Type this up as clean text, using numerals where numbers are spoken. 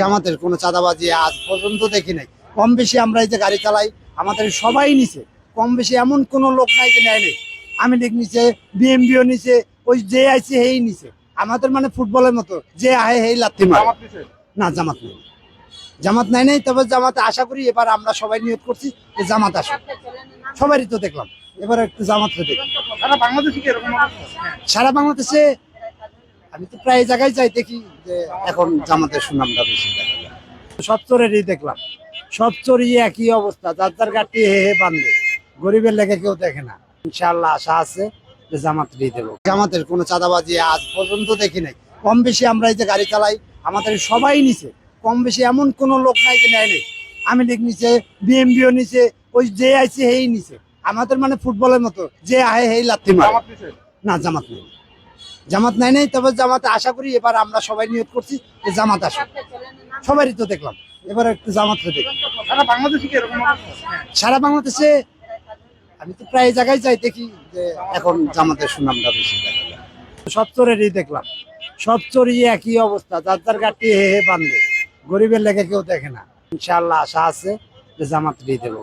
জামাতের কোনো চাঁদাবাজি আজ পর্যন্ত দেখি নাই। কম বেশি আমরা এই যে গাড়ি চালাই, আমাদের সবাই নিছে। কম বেশি এমন কোন লোক নাই যে নেয় নেই। আমি লিখ নিছে, বিএমবিও নিছে, ওই যে আইছে হেই নিছে। আমাদের মানে ফুটবলের মতো যে আহে হেই লাত্তি মারে। না, জামাত নেই, জামাত নাই নাই। তবে জামাতে আশা করি এবার আমরা সবাই নিয়োগ করছি যে জামাত আসুক। সবারই তো দেখলাম, এবার একটু জামাতকে দেখি। সারা বাংলাদেশে আমি তো প্রায় জায়গায় যাই, দেখি যে এখন জামাতের সুনামটা বেশি দেখা যায়। সব চোরেরই দেখলাম, সব চোরই একই অবস্থা, যার যার গাড়ি হে হে বান্ধে, গরিবের লেগে কেউ দেখে না। ইনশাআল্লাহ আশা আছে যে জামাত দিয়ে দেবো। জামাতের কোনো চাঁদাবাজি আজ পর্যন্ত দেখি নাই। কম বেশি আমরা এই যে গাড়ি চালাই, আমাদের সবাই নিছে। কম বেশি এমন কোন লোক নাই যে নেয় নেই। আমি লিখ নিছে, বিএমবিও নিছে, ওই যে আইছে হেই নিছে। আমাদের মানে ফুটবলের মতো যে আহে হেই লাত্তি মারে। না, জামাত নেই, জামাত নাই নাই। তবে জামাতে আশা করি এবার আমরা সবাই নিয়োগ করছি যে জামাত আসুক। সবারই তো দেখলাম, এবার একটু জামাতকে দেখি। সারা বাংলাদেশে আমি তো প্রায় জায়গায় যাই, দেখি যে এখন জামাতের সুনামটা বেশি দেখা যায়। সব চোরেরই দেখলাম, সব চোরই একই অবস্থা, যার যার গাড়ি হে হে বান্ধে, গরিবের লেগে কেউ দেখে না। ইনশাআল্লাহ আশা আছে যে জামাত দিয়ে দেবো।